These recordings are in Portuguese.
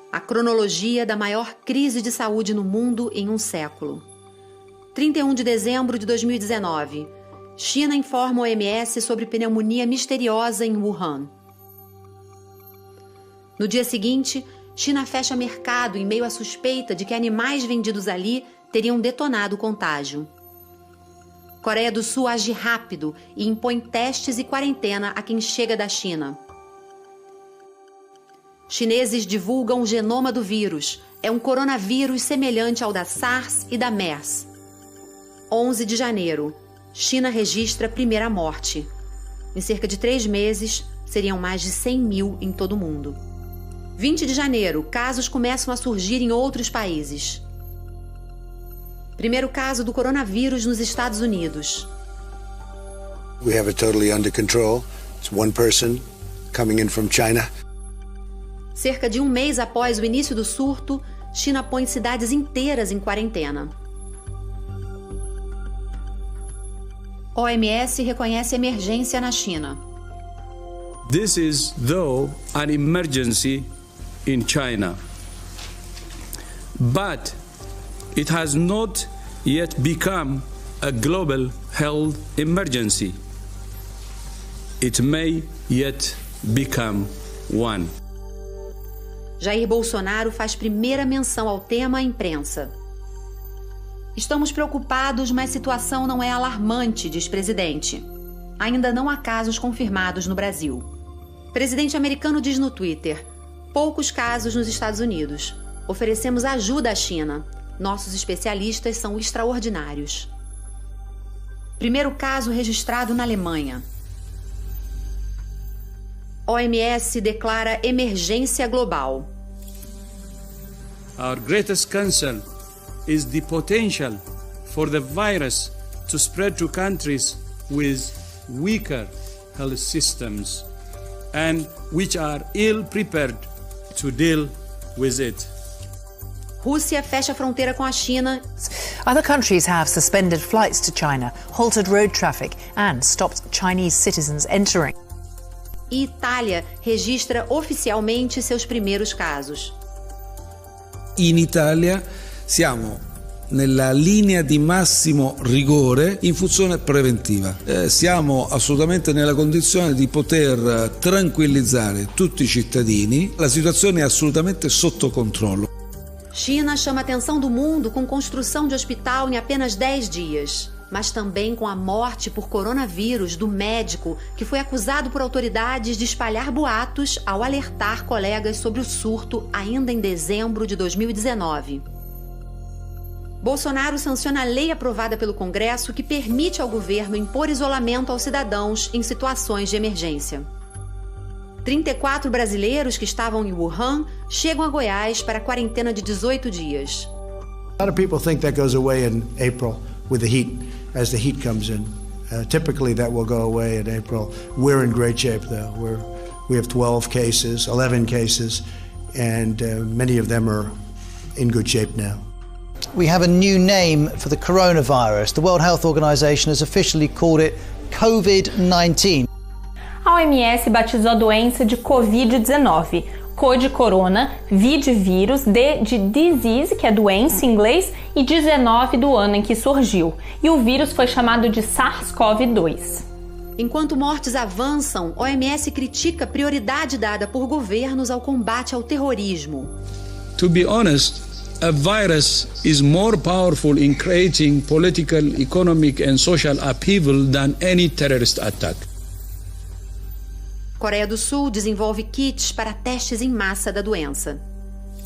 A cronologia da maior crise de saúde no mundo em um século. 31 de dezembro de 2019. China informa a OMS sobre pneumonia misteriosa em Wuhan. No dia seguinte, China fecha mercado em meio à suspeita de que animais vendidos ali teriam detonado o contágio. Coreia do Sul age rápido e impõe testes e quarentena a quem chega da China. Chineses divulgam o genoma do vírus. É um coronavírus semelhante ao da SARS e da MERS. 11 de janeiro. China registra a primeira morte. Em cerca de 3 meses, seriam mais de 100 mil em todo o mundo. 20 de janeiro. Casos começam a surgir em outros países. Primeiro caso do coronavírus nos Estados Unidos. We have it totally under control. It's one person coming in from China. Cerca de um mês após o início do surto, China põe cidades inteiras em quarentena. OMS reconhece emergência na China. This is, though, an emergency in China. But it has not yet become a global health emergency. It may yet become one. Jair Bolsonaro faz primeira menção ao tema à imprensa. Estamos preocupados, mas a situação não é alarmante, diz presidente. Ainda não há casos confirmados no Brasil. Presidente americano diz no Twitter: poucos casos nos Estados Unidos. Oferecemos ajuda à China. Nossos especialistas são extraordinários. Primeiro caso registrado na Alemanha. OMS declara emergência global. Our greatest concern is the potential for the virus to spread to countries with weaker health systems and which are ill prepared to deal with it. Rússia fecha a fronteira com a China. Other countries have suspended flights to China, halted road traffic and stopped Chinese citizens entering. E Itália registra oficialmente seus primeiros casos. In Italia siamo nella linea di massimo rigore in funzione preventiva. Siamo assolutamente nella condizione di poter tranquillizzare tutti i cittadini. La situazione è assolutamente sotto controllo. China chama a atenção do mundo com construção de hospital em apenas 10 dias. Mas também com a morte por coronavírus do médico que foi acusado por autoridades de espalhar boatos ao alertar colegas sobre o surto ainda em dezembro de 2019. Bolsonaro sanciona a lei aprovada pelo Congresso que permite ao governo impor isolamento aos cidadãos em situações de emergência. 34 brasileiros que estavam em Wuhan chegam a Goiás para a quarentena de 18 dias. A lot of people think that goes away in April with the heat, as the heat comes in. Typically that will go away in April. We're in great shape though. We have 12 cases, 11 cases, and many of them are in good shape now. We have a new name for the coronavirus. The World Health Organization has officially called it COVID-19. A OMS batizou a doença de Covid-19. Co de corona, V de vírus, D de disease, que é doença em inglês, e 19 do ano em que surgiu. E o vírus foi chamado de SARS-CoV-2. Enquanto mortes avançam, a OMS critica a prioridade dada por governos ao combate ao terrorismo. To be honest, a virus is more powerful in creating political, economic and social upheaval than any terrorist attack. Coreia do Sul desenvolve kits para testes em massa da doença.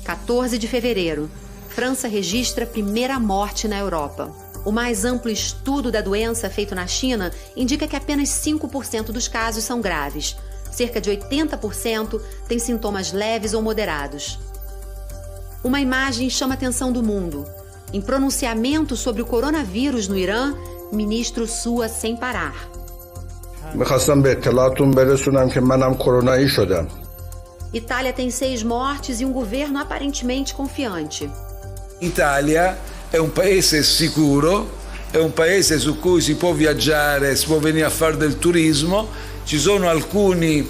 14 de fevereiro. França registra a primeira morte na Europa. O mais amplo estudo da doença feito na China indica que apenas 5% dos casos são graves. Cerca de 80% têm sintomas leves ou moderados. Uma imagem chama a atenção do mundo. Em pronunciamento sobre o coronavírus no Irã, ministro sua sem parar. Itália tem 6 mortes e um governo aparentemente confiante. Italia è un paese sicuro, è un paese su cui si può viaggiare, si può venire a fare del turismo. Ci sono alcuni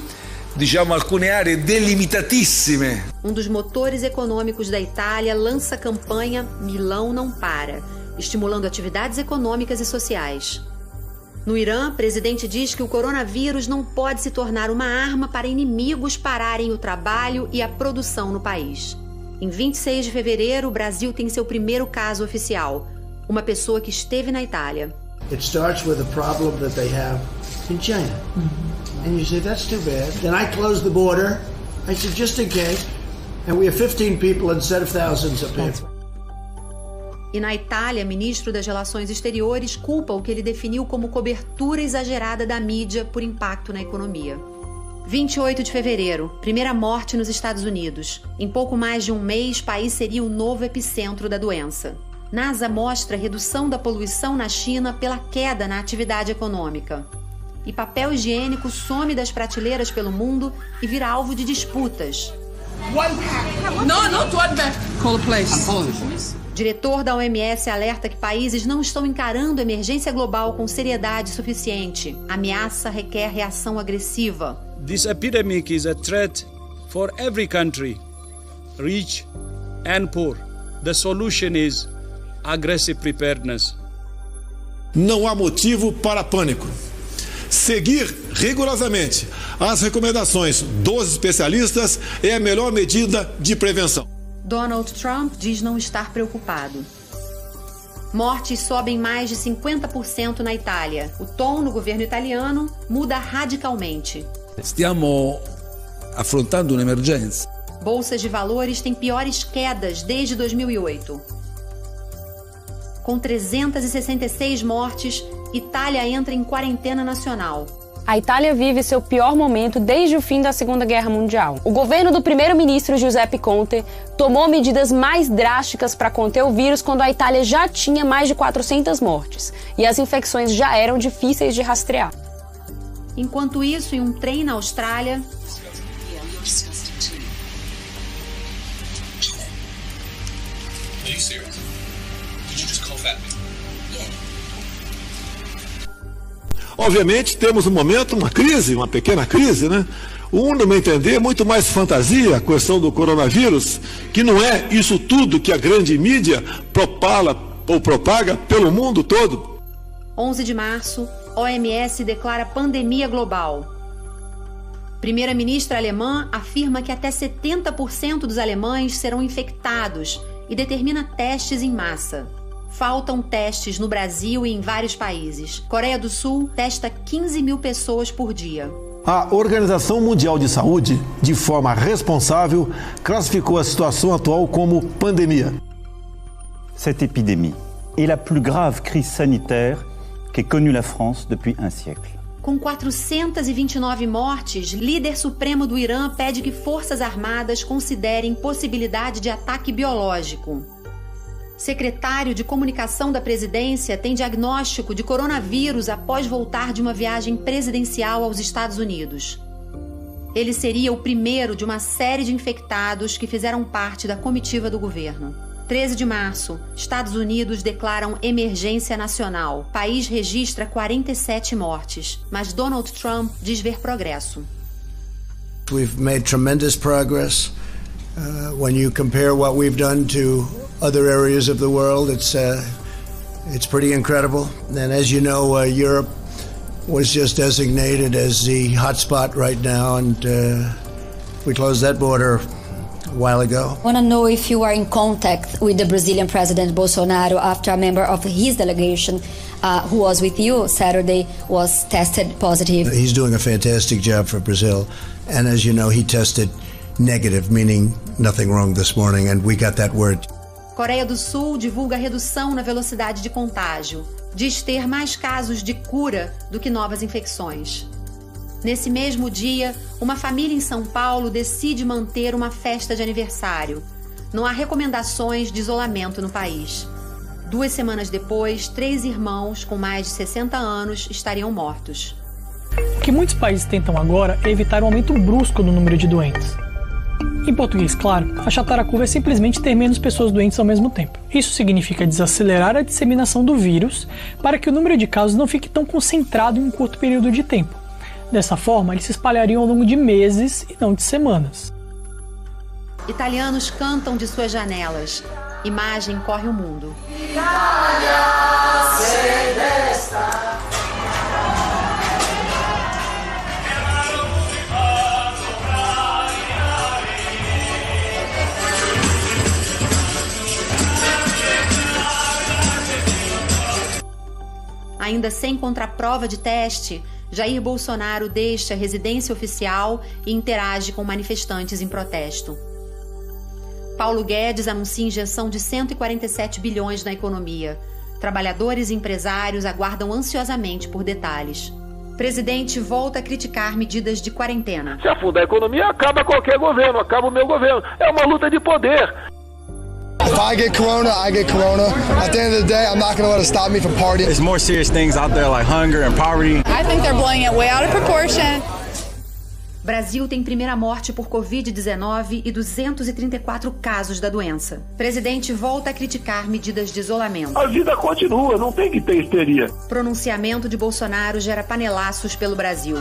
diciamo, alcune aree delimitatissime. Um dos motores econômicos da Itália lança a campanha Milão Não Para, estimulando atividades econômicas e sociais. No Irã, o presidente diz que o coronavírus não pode se tornar uma arma para inimigos pararem o trabalho e a produção no país. Em 26 de fevereiro, o Brasil tem seu primeiro caso oficial, uma pessoa que esteve na Itália. It starts with a problem that they have in China. And you say, that's too bad. Then I close the border. I said, just in case. And we have 15 people instead of thousands of people. E na Itália, o ministro das Relações Exteriores culpa o que ele definiu como cobertura exagerada da mídia por impacto na economia. 28 de fevereiro, primeira morte nos Estados Unidos. Em pouco mais de um mês, o país seria o novo epicentro da doença. NASA mostra a redução da poluição na China pela queda na atividade econômica. E papel higiênico some das prateleiras pelo mundo e vira alvo de disputas. Diretor da OMS alerta que países não estão encarando a emergência global com seriedade suficiente. A ameaça requer reação agressiva. This epidemic is a threat for every country, rich and poor. The solution is aggressive preparedness. Não há motivo para pânico. Seguir rigorosamente as recomendações dos especialistas é a melhor medida de prevenção. Donald Trump diz não estar preocupado. Mortes sobem mais de 50% na Itália. O tom no governo italiano muda radicalmente. Stiamo affrontando un'emergenza. Bolsas de valores têm piores quedas desde 2008. Com 366 mortes, Itália entra em quarentena nacional. A Itália vive seu pior momento desde o fim da Segunda Guerra Mundial. O governo do primeiro-ministro Giuseppe Conte tomou medidas mais drásticas para conter o vírus quando a Itália já tinha mais de 400 mortes e as infecções já eram difíceis de rastrear. Enquanto isso, em um trem na Austrália, Obviamente, temos um momento, uma crise, uma pequena crise, né? No meu entender, é muito mais fantasia a questão do coronavírus, que não é isso tudo que a grande mídia propala ou propaga pelo mundo todo. 11 de março, OMS declara pandemia global. Primeira-ministra alemã afirma que até 70% dos alemães serão infectados e determina testes em massa. Faltam testes no Brasil e em vários países. Coreia do Sul testa 15 mil pessoas por dia. A Organização Mundial de Saúde, de forma responsável, classificou a situação atual como pandemia. Cette épidémie est la plus grave crise sanitaire qu'ait connue la France depuis un siècle. Com 429 mortes, líder supremo do Irã pede que forças armadas considerem possibilidade de ataque biológico. Secretário de Comunicação da Presidência tem diagnóstico de coronavírus após voltar de uma viagem presidencial aos Estados Unidos. Ele seria o primeiro de uma série de infectados que fizeram parte da comitiva do governo. 13 de março, Estados Unidos declaram emergência nacional. O país registra 47 mortes, mas Donald Trump diz ver progresso. We've made tremendous progress. When you compare what we've done to other areas of the world, it's pretty incredible. And as you know, Europe was just designated as the hotspot right now, and we closed that border a while ago. I want to know if you are in contact with the Brazilian President Bolsonaro after a member of his delegation who was with you Saturday was tested positive. He's doing a fantastic job for Brazil, and as you know, he tested negative, meaning nothing wrong this morning, and we got that word. Coreia do Sul divulga redução na velocidade de contágio. Diz ter mais casos de cura do que novas infecções. Nesse mesmo dia, uma família em São Paulo decide manter uma festa de aniversário. Não há recomendações de isolamento no país. 2 semanas depois, 3 irmãos com mais de 60 anos estariam mortos. O que muitos países tentam agora é evitar um aumento brusco no número de doentes. Em português, claro, achatar a curva é simplesmente ter menos pessoas doentes ao mesmo tempo. Isso significa desacelerar a disseminação do vírus para que o número de casos não fique tão concentrado em um curto período de tempo. Dessa forma, eles se espalhariam ao longo de meses e não de semanas. Italianos cantam de suas janelas. Imagem corre o mundo. Ainda sem contraprova de teste, Jair Bolsonaro deixa a residência oficial e interage com manifestantes em protesto. Paulo Guedes anuncia injeção de 147 bilhões na economia. Trabalhadores e empresários aguardam ansiosamente por detalhes. Presidente volta a criticar medidas de quarentena. Se afundar a economia, acaba qualquer governo, acaba o meu governo. É uma luta de poder. If I get corona, I get corona. At the end of the day, I'm not going to let it stop me from partying. There's more serious things out there like hunger and poverty. I think they're blowing it way out of proportion. Brasil tem primeira morte por Covid-19 e 234 casos da doença. Presidente volta a criticar medidas de isolamento. A vida continua, não tem que ter histeria. Pronunciamento de Bolsonaro gera panelaços pelo Brasil.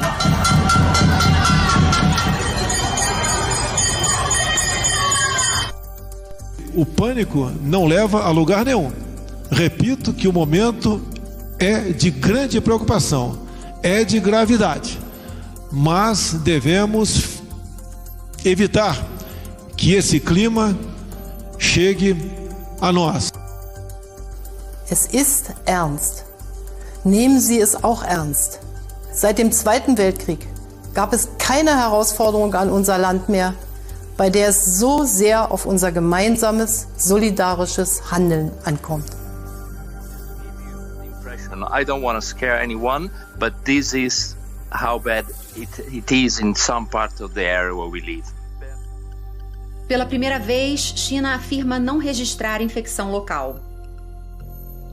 O pânico não leva a lugar nenhum. Repito que o momento é de grande preocupação, é de gravidade. Mas devemos evitar que esse clima chegue a nós. Es ist ernst. Nehmen Sie es auch ernst. Seit dem Zweiten Weltkrieg gab es keine Herausforderung an unser Land mehr, bei der es so sehr auf unser gemeinsames, solidarisches Handeln ankommt. I don't want to scare anyone, but this is how bad it is in some part of the area where we live. Pela primeira vez, China afirma não registrar infecção local.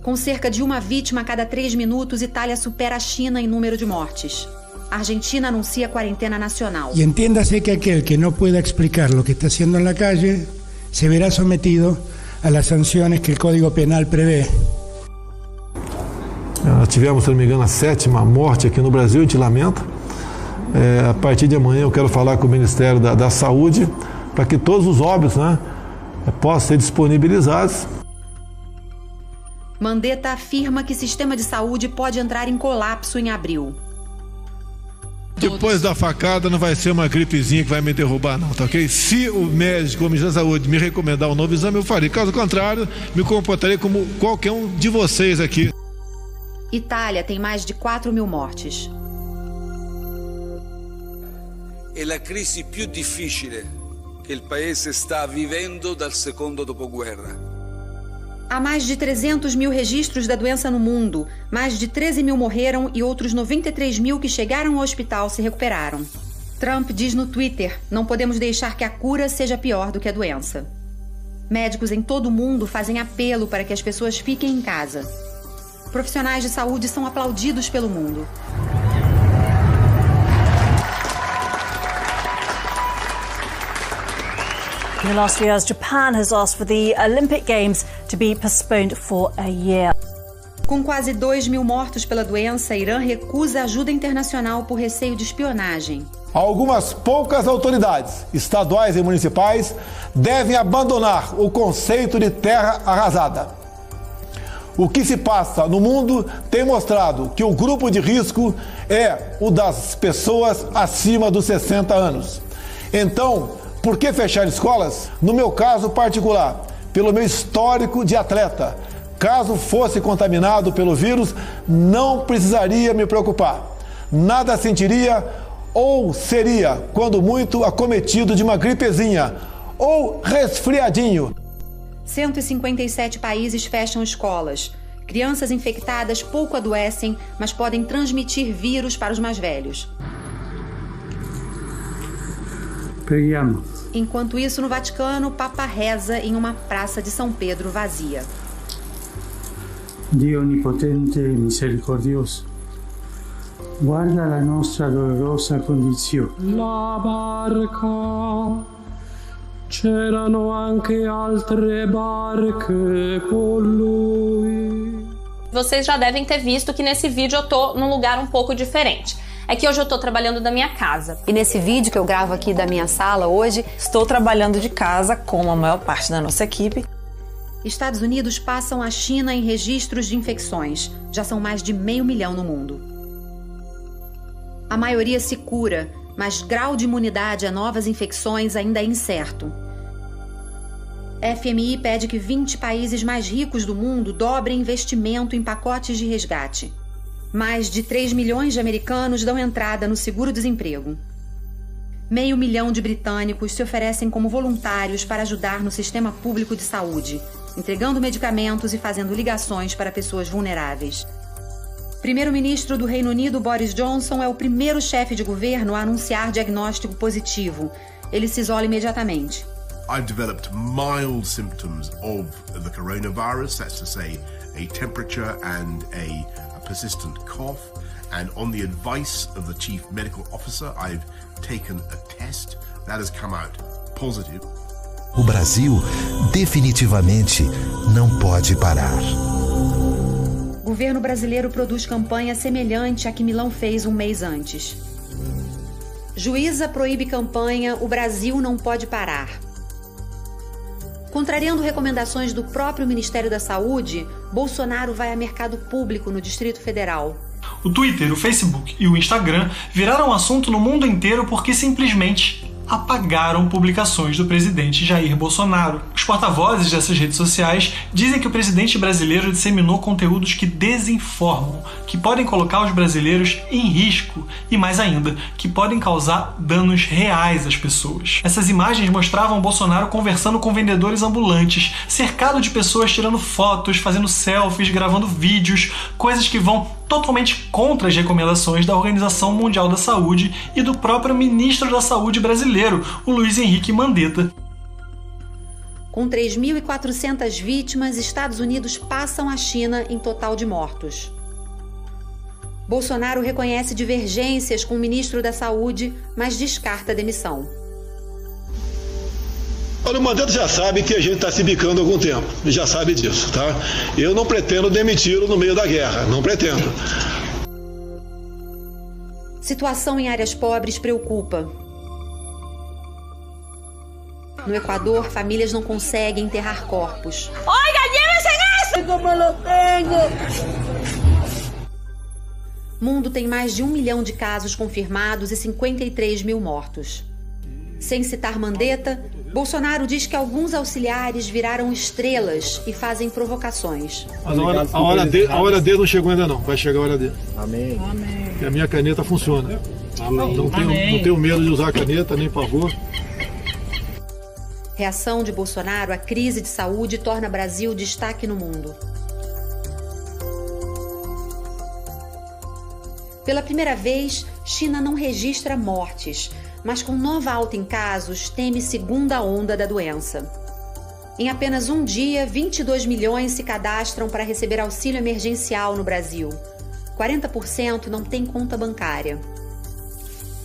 Com cerca de uma vítima a cada 3 minutos, Itália supera a China em número de mortes. A Argentina anuncia quarentena nacional. Y entiéndase que aquel que no pueda explicar lo que está haciendo en la calle se verá sometido a las sanciones que el Código Penal prevé. Tivemos, se não me engano, a 7ª morte aqui no Brasil, a gente lamenta. A partir de amanhã eu quero falar com o Ministério da Saúde para que todos os óbitos, possam ser disponibilizados. Mandetta afirma que o sistema de saúde pode entrar em colapso em abril. Depois da facada não vai ser uma gripezinha que vai me derrubar não, tá ok? Se o médico ou o Ministério da Saúde me recomendar um novo exame, eu farei. Caso contrário, me comportarei como qualquer um de vocês aqui. Itália tem mais de 4.000 mortes. È la crisi più difficile che il paese sta vivendo dal secondo dopoguerra. Há mais de 300.000 registros da doença no mundo. Mais de 13.000 morreram e outros 93.000 que chegaram ao hospital se recuperaram. Trump diz no Twitter: não podemos deixar que a cura seja pior do que a doença. Médicos em todo o mundo fazem apelo para que as pessoas fiquem em casa. Profissionais de saúde são aplaudidos pelo mundo. In the last few years, Japan has asked for the Olympic Games to be postponed for a year. Com quase 2.000 mortos pela doença, Irã recusa ajuda internacional por receio de espionagem. Algumas poucas autoridades, estaduais e municipais, devem abandonar o conceito de terra arrasada. O que se passa no mundo tem mostrado que o grupo de risco é o das pessoas acima dos 60 anos. Então, por que fechar escolas? No meu caso particular, pelo meu histórico de atleta, caso fosse contaminado pelo vírus, não precisaria me preocupar. Nada sentiria ou seria, quando muito, acometido de uma gripezinha ou resfriadinho. 157 países fecham escolas. Crianças infectadas pouco adoecem, mas podem transmitir vírus para os mais velhos. Preghiamo. Enquanto isso, no Vaticano, o Papa reza em uma praça de São Pedro vazia. Dio onipotente e misericordioso, guarda la nostra dolorosa condizione. La barca, c'erano anche altre barche con lui. Vocês já devem ter visto que nesse vídeo eu tô num lugar um pouco diferente. é que hoje eu tô trabalhando da minha casa. E nesse vídeo que eu gravo aqui da minha sala hoje, estou trabalhando de casa, como a maior parte da nossa equipe. Estados Unidos passam a China em registros de infecções. Já são mais de 500 mil no mundo. A maioria se cura, mas grau de imunidade a novas infecções ainda é incerto. FMI pede que 20 países mais ricos do mundo dobrem investimento em pacotes de resgate. Mais de 3 milhões de americanos dão entrada no seguro-desemprego. 500 mil de britânicos se oferecem como voluntários para ajudar no sistema público de saúde, entregando medicamentos e fazendo ligações para pessoas vulneráveis. Primeiro-ministro do Reino Unido, Boris Johnson, é o primeiro chefe de governo a anunciar diagnóstico positivo. Ele se isola imediatamente. I've developed mild symptoms of the coronavirus, that's to say, a temperature and a persistent cough. And on the advice of the chief medical officer, I've taken a test that has come out positive. O Brasil definitivamente não pode parar. O governo brasileiro produz campanha semelhante à que Milão fez um mês antes. Juíza proíbe campanha "O Brasil não pode parar". Contrariando recomendações do próprio Ministério da Saúde, Bolsonaro vai a mercado público no Distrito Federal. O Twitter, o Facebook e o Instagram viraram assunto no mundo inteiro porque simplesmente apagaram publicações do presidente Jair Bolsonaro. Os porta-vozes dessas redes sociais dizem que o presidente brasileiro disseminou conteúdos que desinformam, que podem colocar os brasileiros em risco e, mais ainda, que podem causar danos reais às pessoas. Essas imagens mostravam Bolsonaro conversando com vendedores ambulantes, cercado de pessoas tirando fotos, fazendo selfies, gravando vídeos, coisas que vão totalmente contra as recomendações da Organização Mundial da Saúde e do próprio ministro da Saúde brasileiro, o Luiz Henrique Mandetta. Com 3.400 vítimas, Estados Unidos passam a China em total de mortos. Bolsonaro reconhece divergências com o ministro da Saúde, mas descarta a demissão. Olha, o Mandetta já sabe que a gente está se bicando há algum tempo, ele já sabe disso, tá? Eu não pretendo demiti-lo no meio da guerra, não pretendo. Situação em áreas pobres preocupa. No Equador, famílias não conseguem enterrar corpos. Oiga, llévese eso! Como lo tengo. O mundo tem mais de 1 milhão de casos confirmados e 53 mil mortos. Sem citar Mandetta, Bolsonaro diz que alguns auxiliares viraram estrelas e fazem provocações. Mas a hora dele não chegou ainda não, vai chegar a hora dele. Amém. E a minha caneta funciona. Amém. Não tenho medo de usar a caneta, nem pavor. Reação de Bolsonaro à crise de saúde torna Brasil destaque no mundo. Pela primeira vez, China não registra mortes, mas com nova alta em casos, teme segunda onda da doença. Em apenas um dia, 22 milhões se cadastram para receber auxílio emergencial no Brasil. 40% não tem conta bancária.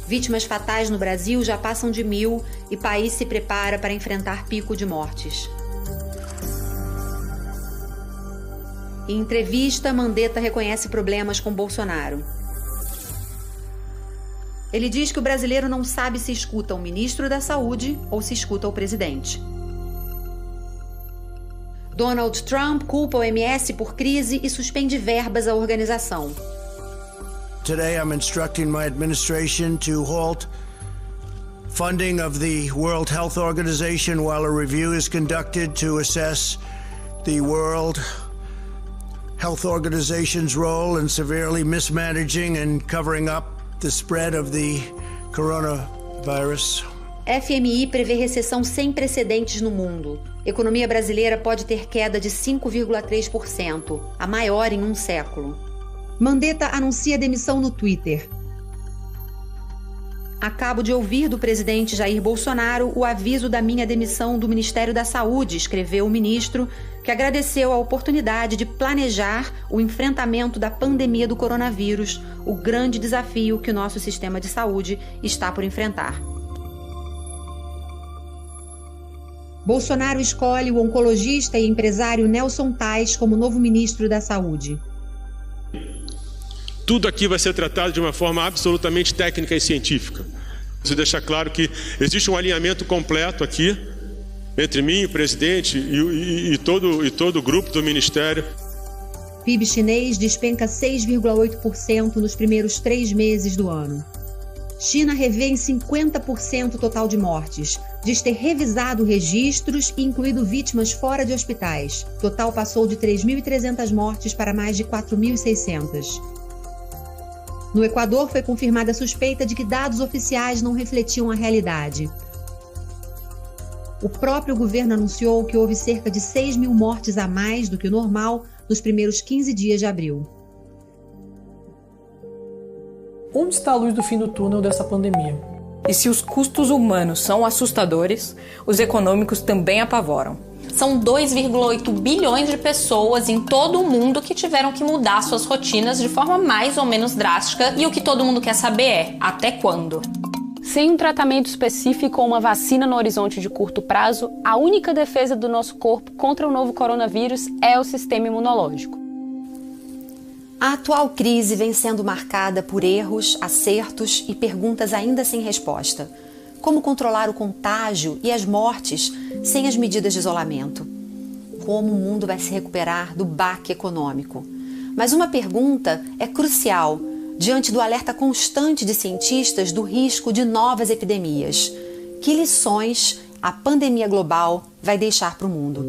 Vítimas fatais no Brasil já passam de 1.000 e o país se prepara para enfrentar pico de mortes. Em entrevista, Mandetta reconhece problemas com Bolsonaro. Ele diz que o brasileiro não sabe se escuta o ministro da Saúde ou se escuta o presidente. Donald Trump culpa o OMS por crise e suspende verbas à organização. Today I'm instructing my administration to halt funding of the World Health Organization while a review is conducted to assess the World Health Organization's role in severely mismanaging and covering up the spread of the coronavirus. FMI prevê recessão sem precedentes no mundo. Economia brasileira pode ter queda de 5,3%, a maior em um século. Mandetta anuncia demissão no Twitter. Acabo de ouvir do presidente Jair Bolsonaro o aviso da minha demissão do Ministério da Saúde, escreveu o ministro, que agradeceu a oportunidade de planejar o enfrentamento da pandemia do coronavírus, o grande desafio que o nosso sistema de saúde está por enfrentar. Bolsonaro escolhe o oncologista e empresário Nelson Tais como novo ministro da Saúde. Tudo aqui vai ser tratado de uma forma absolutamente técnica e científica. Preciso deixar claro que existe um alinhamento completo aqui entre mim, o presidente e todo o grupo do Ministério. PIB chinês despenca 6,8% nos primeiros 3 meses do ano. China revê em 50% o total de mortes. Diz ter revisado registros e incluído vítimas fora de hospitais. Total passou de 3.300 mortes para mais de 4.600. No Equador foi confirmada a suspeita de que dados oficiais não refletiam a realidade. O próprio governo anunciou que houve cerca de 6.000 mortes a mais do que o normal nos primeiros 15 dias de abril. Onde está a luz do fim do túnel dessa pandemia? E se os custos humanos são assustadores, os econômicos também apavoram. São 2,8 bilhões de pessoas em todo o mundo que tiveram que mudar suas rotinas de forma mais ou menos drástica, e o que todo mundo quer saber é, até quando? Sem um tratamento específico ou uma vacina no horizonte de curto prazo, a única defesa do nosso corpo contra o novo coronavírus é o sistema imunológico. A atual crise vem sendo marcada por erros, acertos e perguntas ainda sem resposta. Como controlar o contágio e as mortes sem as medidas de isolamento? Como o mundo vai se recuperar do baque econômico? Mas uma pergunta é crucial diante do alerta constante de cientistas do risco de novas epidemias. Que lições a pandemia global vai deixar para o mundo?